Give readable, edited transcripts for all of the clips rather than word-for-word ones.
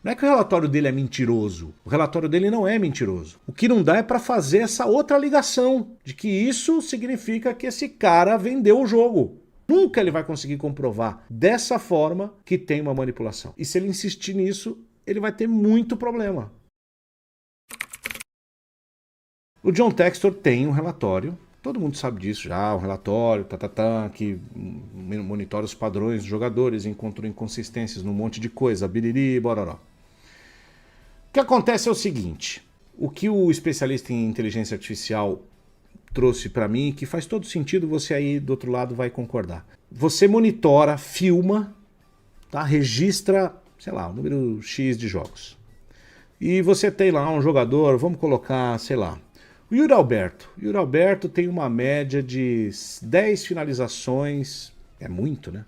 Não é que o relatório dele é mentiroso. O relatório dele não é mentiroso. O que não dá é para fazer essa outra ligação de que isso significa que esse cara vendeu o jogo. Nunca ele vai conseguir comprovar dessa forma que tem uma manipulação. E se ele insistir nisso, ele vai ter muito problema. O John Textor tem um relatório, todo mundo sabe disso já, um relatório, que monitora os padrões dos jogadores, encontrou inconsistências num monte de coisa, biriri, bororó. O que acontece é o seguinte, o que o especialista em inteligência artificial trouxe para mim, que faz todo sentido, você aí do outro lado vai concordar. Você monitora, filma, tá? Registra, sei lá, o número X de jogos. E você tem lá um jogador, vamos colocar, sei lá, o Yuri Alberto. O Yuri Alberto tem uma média de 10 finalizações, é muito, né?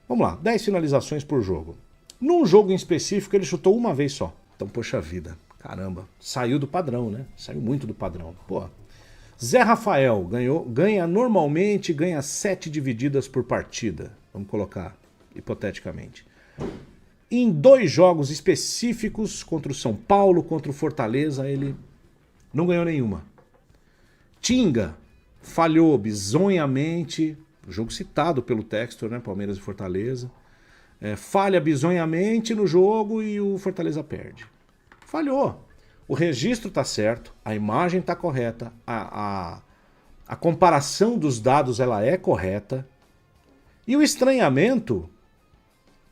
Vamos lá, 10 finalizações por jogo. Num jogo em específico ele chutou uma vez só. Então, poxa vida, caramba, saiu do padrão, né? Saiu muito do padrão. Pô. Zé Rafael normalmente ganha 7 divididas por partida. Vamos colocar hipoteticamente. Em 2 jogos específicos, contra o São Paulo, contra o Fortaleza, ele não ganhou nenhuma. Tinga falhou bizonhamente, o jogo citado pelo Textor, né? Palmeiras e Fortaleza. Falha bizonhamente no jogo e o Fortaleza perde. Falhou. O registro está certo, a imagem está correta, a comparação dos dados ela é correta. E o estranhamento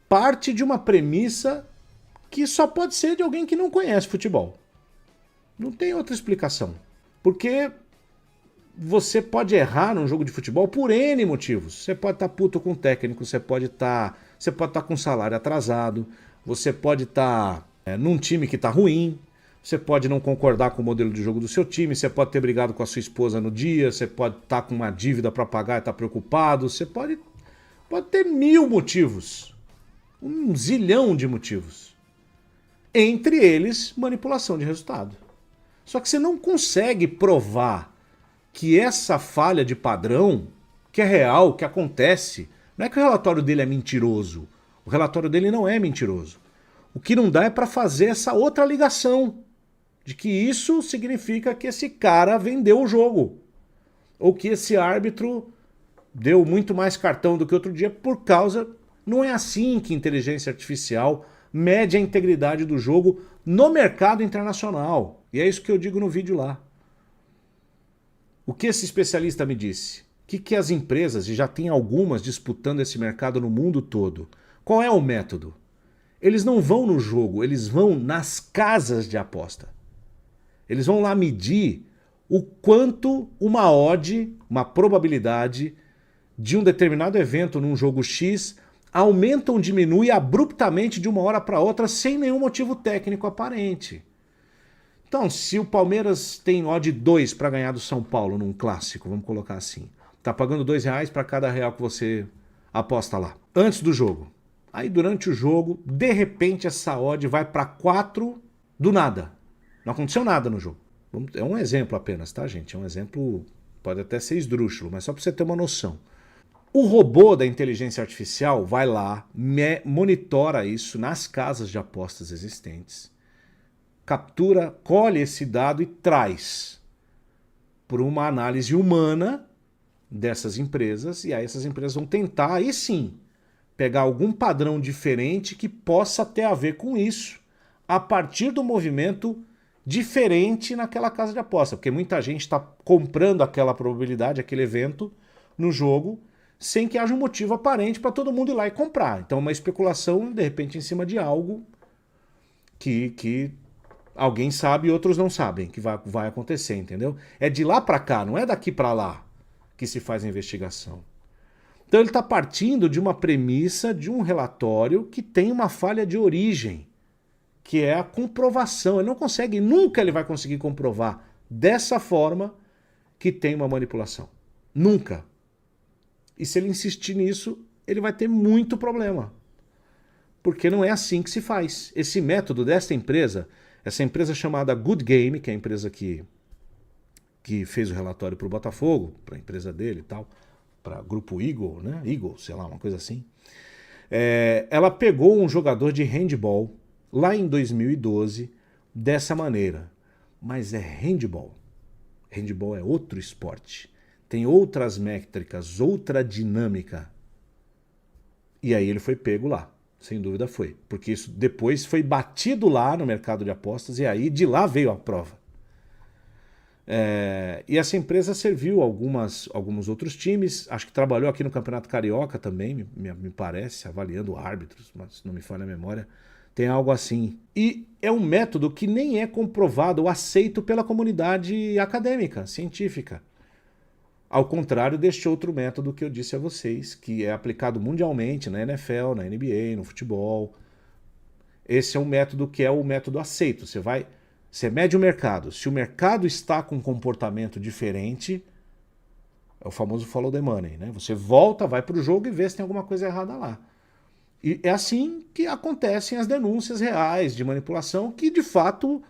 parte de uma premissa que só pode ser de alguém que não conhece futebol. Não tem outra explicação. Porque você pode errar num jogo de futebol por N motivos. Você pode estar puto com o técnico, você pode estar com salário atrasado, você pode estar num time que está ruim, você pode não concordar com o modelo de jogo do seu time, você pode ter brigado com a sua esposa no dia, você pode estar com uma dívida para pagar e estar preocupado, você pode ter 1000 motivos, 1 zilhão de motivos. Entre eles, manipulação de resultado. Só que você não consegue provar que essa falha de padrão, que é real, que acontece, não é que o relatório dele é mentiroso. O relatório dele não é mentiroso. O que não dá é para fazer essa outra ligação de que isso significa que esse cara vendeu o jogo. Ou que esse árbitro deu muito mais cartão do que outro dia por causa... Não é assim que inteligência artificial mede a integridade do jogo no mercado internacional. E é isso que eu digo no vídeo lá. O que esse especialista me disse? Que as empresas, e já tem algumas disputando esse mercado no mundo todo, qual é o método? Eles não vão no jogo, eles vão nas casas de aposta. Eles vão lá medir o quanto uma odd, uma probabilidade de um determinado evento num jogo X aumenta ou diminui abruptamente de uma hora para outra sem nenhum motivo técnico aparente. Então, se o Palmeiras tem odd 2 para ganhar do São Paulo num clássico, vamos colocar assim, tá pagando R$2 para cada real que você aposta lá, antes do jogo. Aí durante o jogo, de repente essa odd vai para 4 do nada. Não aconteceu nada no jogo. É um exemplo apenas, tá, gente? É um exemplo, pode até ser esdrúxulo, mas só para você ter uma noção. O robô da inteligência artificial vai lá, monitora isso nas casas de apostas existentes, captura, colhe esse dado e traz por uma análise humana dessas empresas, e aí essas empresas vão tentar, aí sim, pegar algum padrão diferente que possa ter a ver com isso, a partir do movimento diferente naquela casa de aposta, porque muita gente está comprando aquela probabilidade, aquele evento no jogo, sem que haja um motivo aparente para todo mundo ir lá e comprar. Então é uma especulação, de repente, em cima de algo que alguém sabe e outros não sabem que vai acontecer, entendeu? É de lá para cá, não é daqui para lá que se faz a investigação. Então ele está partindo de uma premissa, de um relatório que tem uma falha de origem, que é a comprovação. Ele não consegue, nunca ele vai conseguir comprovar dessa forma que tem uma manipulação. Nunca. E se ele insistir nisso, ele vai ter muito problema. Porque não é assim que se faz. Esse método dessa empresa, essa empresa chamada Good Game, que é a empresa que fez o relatório para o Botafogo, para a empresa dele e tal, para o grupo Eagle, né? Eagle, sei lá, uma coisa assim. Ela pegou um jogador de handball lá em 2012 dessa maneira. Mas é handball. Handball é outro esporte. Tem outras métricas, outra dinâmica. E aí ele foi pego lá. Sem dúvida foi. Porque isso depois foi batido lá no mercado de apostas e aí de lá veio a prova. E essa empresa serviu alguns outros times. Acho que trabalhou aqui no Campeonato Carioca também, me parece, avaliando árbitros, mas se não me falha a memória. Tem algo assim. E é um método que nem é comprovado ou aceito pela comunidade acadêmica, científica. Ao contrário deste outro método que eu disse a vocês, que é aplicado mundialmente na NFL, na NBA, no futebol. Esse é um método que é o método aceito. Você mede o mercado. Se o mercado está com um comportamento diferente, é o famoso follow the money, né? Você volta, vai para o jogo e vê se tem alguma coisa errada lá. E é assim que acontecem as denúncias reais de manipulação que, de fato,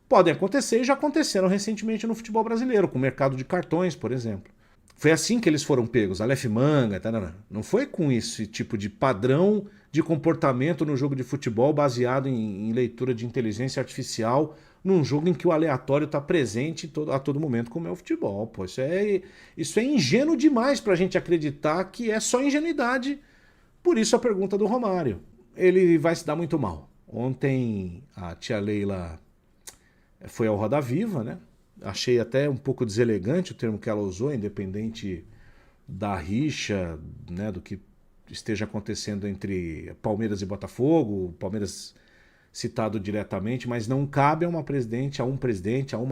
podem acontecer e já aconteceram recentemente no futebol brasileiro, com o mercado de cartões, por exemplo. Foi assim que eles foram pegos, Aleph Manga, não foi com esse tipo de padrão de comportamento no jogo de futebol baseado em leitura de inteligência artificial, num jogo em que o aleatório está presente a todo momento, como é o futebol. Pô, isso é ingênuo demais para a gente acreditar que é só ingenuidade. Por isso a pergunta do Romário. Ele vai se dar muito mal. Ontem a tia Leila foi ao Roda Viva, né? Achei até um pouco deselegante o termo que ela usou, independente da rixa, né, do que esteja acontecendo entre Palmeiras e Botafogo, Palmeiras citado diretamente, mas não cabe a uma presidente, a uma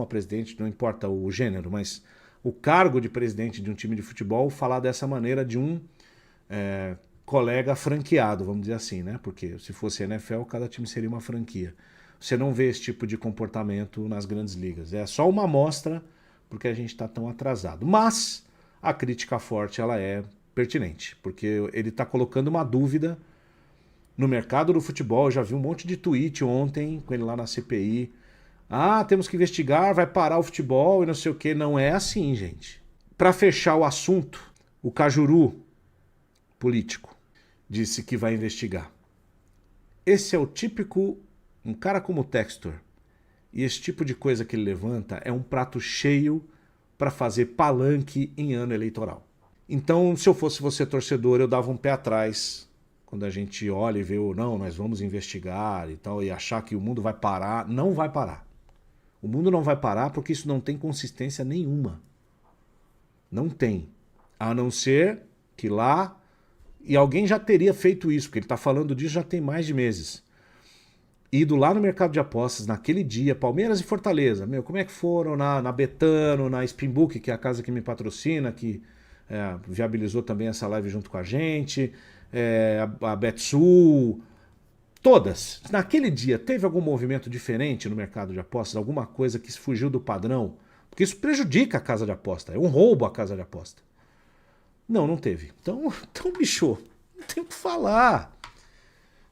presidente, não importa o gênero, mas o cargo de presidente de um time de futebol falar dessa maneira de um colega franqueado, vamos dizer assim, né? Porque se fosse NFL, cada time seria uma franquia. Você não vê esse tipo de comportamento nas grandes ligas. É só uma amostra porque a gente está tão atrasado. Mas a crítica forte ela é pertinente, porque ele está colocando uma dúvida no mercado do futebol. Eu já vi um monte de tweet ontem com ele lá na CPI. Ah, temos que investigar, vai parar o futebol e não sei o que. Não é assim, gente. Para fechar o assunto, o Cajuru, político, disse que vai investigar. Esse é o típico, um cara como o Textor, e esse tipo de coisa que ele levanta é um prato cheio para fazer palanque em ano eleitoral. Então, se eu fosse você torcedor, eu dava um pé atrás quando a gente olha e vê, não, nós vamos investigar e tal, e achar que o mundo vai parar. Não vai parar. O mundo não vai parar porque isso não tem consistência nenhuma. Não tem. A não ser que lá... E alguém já teria feito isso, porque ele está falando disso já tem mais de meses. Ido lá no mercado de apostas, naquele dia, Palmeiras e Fortaleza. Meu, como é que foram na Betano, na Spinbook, que é a casa que me patrocina, que viabilizou também essa live junto com a gente, a Betsul, todas. Naquele dia, teve algum movimento diferente no mercado de apostas? Alguma coisa que fugiu do padrão? Porque isso prejudica a casa de aposta, é um roubo a casa de aposta. Não teve. Então, bicho, não tem o que falar.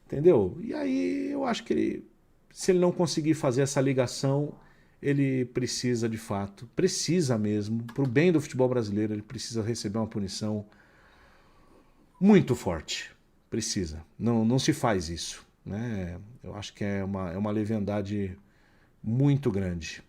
Entendeu? E aí eu acho que se ele não conseguir fazer essa ligação, ele precisa de fato, precisa mesmo, para o bem do futebol brasileiro, ele precisa receber uma punição muito forte. Precisa. Não se faz isso, né? Eu acho que é uma leviandade muito grande.